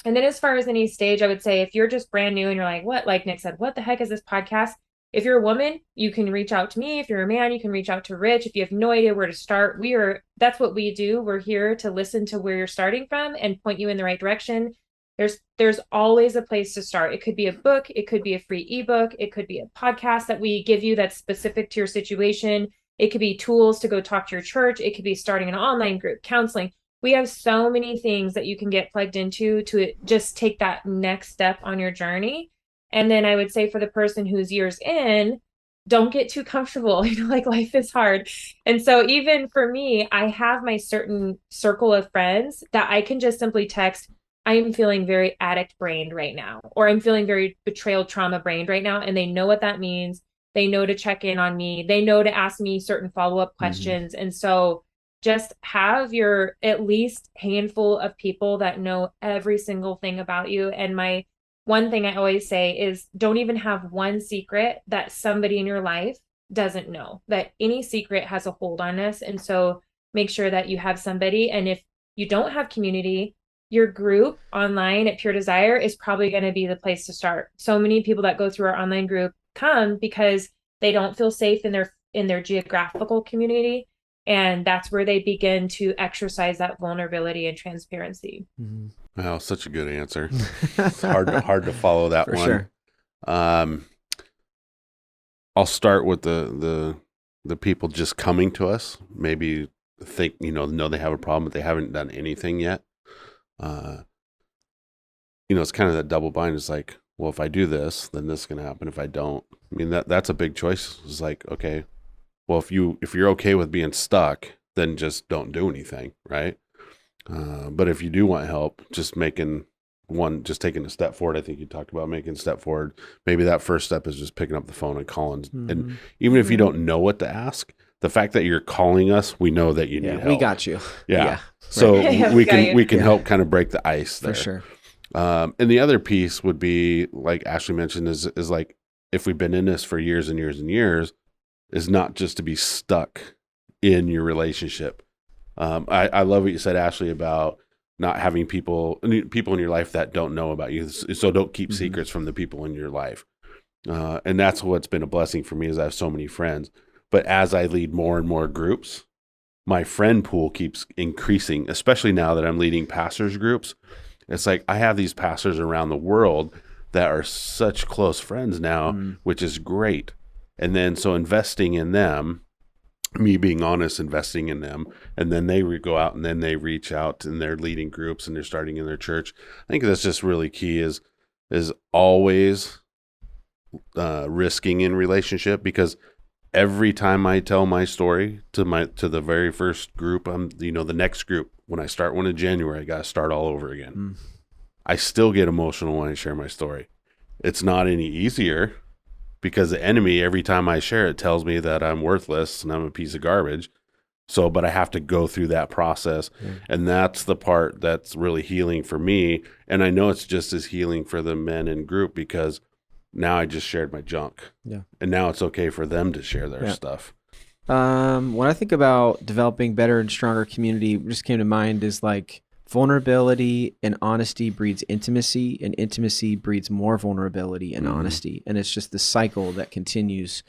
And then as far as any stage, I would say if you're just brand new and you're like, what, like Nick said, what the heck is this podcast? If you're a woman, you can reach out to me. If you're a man, you can reach out to Rich. If you have no idea where to start, that's what we do. We're here to listen to where you're starting from and point you in the right direction. There's always a place to start. It could be a book. It could be a free ebook. It could be a podcast that we give you that's specific to your situation. It could be tools to go talk to your church. It could be starting an online group, counseling. We have so many things that you can get plugged into to just take that next step on your journey. And then I would say for the person who's years in, don't get too comfortable. Like life is hard. And so even for me, I have my certain circle of friends that I can just simply text, I am feeling very addict brained right now, or I'm feeling very betrayal trauma brained right now. And they know what that means. They know to check in on me. They know to ask me certain follow-up questions. And so just have your at least handful of people that know every single thing about you. And my one thing I always say is don't even have one secret that somebody in your life doesn't know, that any secret has a hold on us. And so make sure that you have somebody. And if you don't have community, your group online at Pure Desire is probably going to be the place to start. So many people that go through our online group come because they don't feel safe in their in their geographical community. And that's where they begin to exercise that vulnerability and transparency. Wow, such a good answer. It's hard to follow that For one. sure. I'll start with the people just coming to us. Maybe think, know they have a problem, but they haven't done anything yet. It's kind of that double bind. It's like, well, if I do this, then this is going to happen. If I don't, I mean, that's a big choice. It's like, okay, well, if you're okay with being stuck, then just don't do anything, right? But if you do want help, just taking a step forward. I think you talked about making a step forward. Maybe that first step is just picking up the phone and calling. And even if you don't know what to ask, the fact that you're calling us, we know that you need help. We got you. Yeah. So Right. we can help kind of break the ice there. For sure. And the other piece would be, like Ashley mentioned, is like, if we've been in this for years and years and years, is not just to be stuck in your relationship. I love what you said, Ashley, about not having people in your life that don't know about you. So don't keep secrets from the people in your life. And that's what's been a blessing for me, is I have so many friends. But as I lead more and more groups, my friend pool keeps increasing, especially now that I'm leading pastors groups. It's like I have these pastors around the world that are such close friends now, which is great. And then so investing in them, me being honest, investing in them, and then they go out and then they reach out and they're leading groups and they're starting in their church. I think that's just really key, is always risking in relationship, because every time I tell my story to the very first group, the next group, when I start one in January, I got to start all over again. I still get emotional when I share my story. It's not any easier, because the enemy, every time I share it, tells me that I'm worthless and I'm a piece of garbage. So, but I have to go through that process. And that's the part that's really healing for me. And I know it's just as healing for the men in group, because now I just shared my junk. Yeah. And now it's okay for them to share their stuff. When I think about developing better and stronger community, what just came to mind is like vulnerability and honesty breeds intimacy, and intimacy breeds more vulnerability and honesty. And it's just the cycle that continues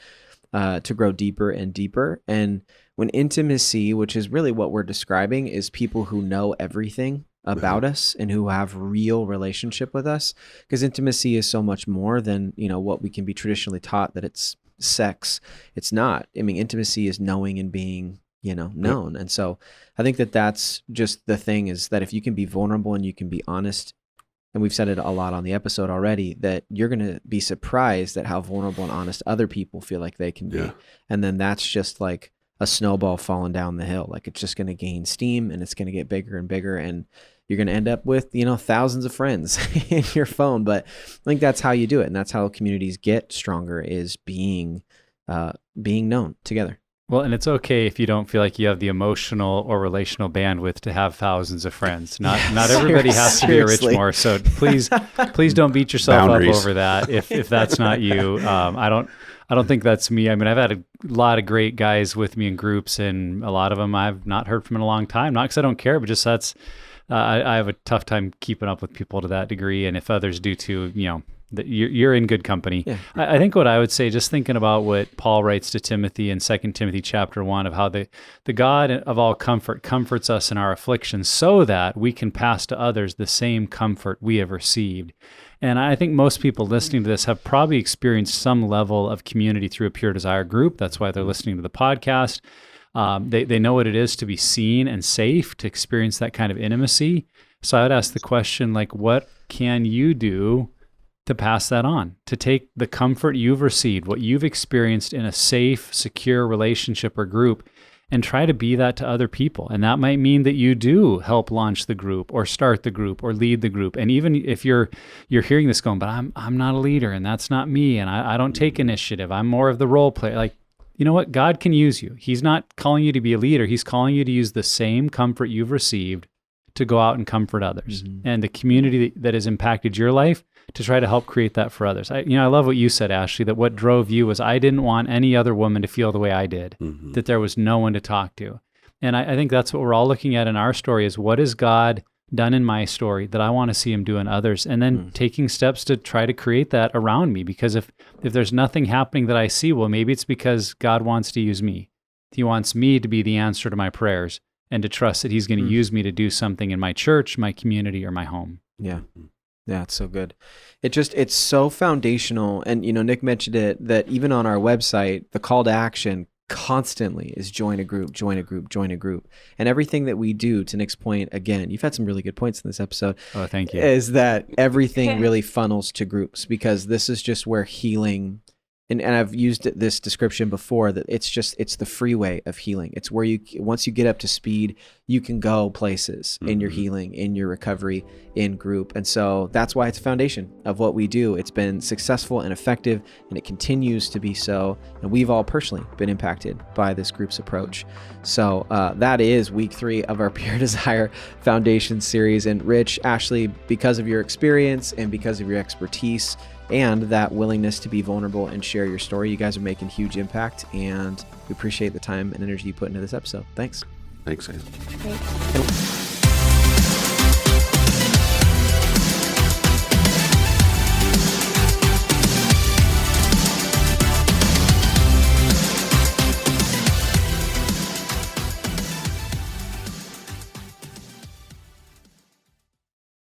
to grow deeper and deeper. And when intimacy, which is really what we're describing, is people who know everything about us and who have real relationship with us, because intimacy is so much more than, what we can be traditionally taught that it's sex. It's not. I mean, intimacy is knowing and being, known. And so I think that that's just the thing, is that if you can be vulnerable and you can be honest, and we've said it a lot on the episode already, that you're going to be surprised at how vulnerable and honest other people feel like they can be. And then that's just like a snowball falling down the hill. Like, it's just going to gain steam and it's going to get bigger and bigger. And you're going to end up with, thousands of friends in your phone. But I think that's how you do it. And that's how communities get stronger, is being known together. Well, and it's okay if you don't feel like you have the emotional or relational bandwidth to have thousands of friends. Not everybody has to be a Rich Moore. So please don't beat yourself up over that if that's not you. I don't think that's me. I mean, I've had a lot of great guys with me in groups, and a lot of them I've not heard from in a long time. Not because I don't care, but just that's I have a tough time keeping up with people to that degree. And if others do too, you're in good company. Yeah. I think what I would say, just thinking about what Paul writes to Timothy in 2 Timothy chapter 1, of how the God of all comfort comforts us in our afflictions, so that we can pass to others the same comfort we have received. And I think most people listening to this have probably experienced some level of community through a Pure Desire group. That's why they're listening to the podcast. They know what it is to be seen and safe, to experience that kind of intimacy. So I would ask the question, like, what can you do to pass that on, to take the comfort you've received, what you've experienced in a safe, secure relationship or group, and try to be that to other people? And that might mean that you do help launch the group or start the group or lead the group. And even if you're hearing this going, but I'm not a leader and that's not me, and I don't take initiative, I'm more of the role player. Like, you know what? God can use you. He's not calling you to be a leader. He's calling you to use the same comfort you've received to go out and comfort others. And the community that has impacted your life, to try to help create that for others. I love what you said, Ashley, that what drove you was, I didn't want any other woman to feel the way I did, that there was no one to talk to. And I think that's what we're all looking at in our story, is what is God done in my story that I want to see him do in others, and then taking steps to try to create that around me. Because if there's nothing happening that I see, well, maybe it's because God wants to use me. He wants me to be the answer to my prayers and to trust that he's going to use me to do something in my church, my community, or my home. Yeah. Yeah, it's so good. It's so foundational. And, Nick mentioned it, that even on our website, the call to action constantly is join a group, join a group, join a group. And everything that we do, to Nick's point, again, you've had some really good points in this episode. Oh, thank you. Is that everything really funnels to groups, because this is just where healing, and I've used this description before, that it's the freeway of healing. It's where once you get up to speed, you can go places in your healing, in your recovery, in group. And so that's why it's a foundation of what we do. It's been successful and effective, and it continues to be so. And we've all personally been impacted by this group's approach. So that is week 3 of our Pure Desire Foundation series. And Rich, Ashley, because of your experience and because of your expertise and that willingness to be vulnerable and share your story, you guys are making huge impact, and we appreciate the time and energy you put into this episode. Thanks. Thanks, guys. Thanks.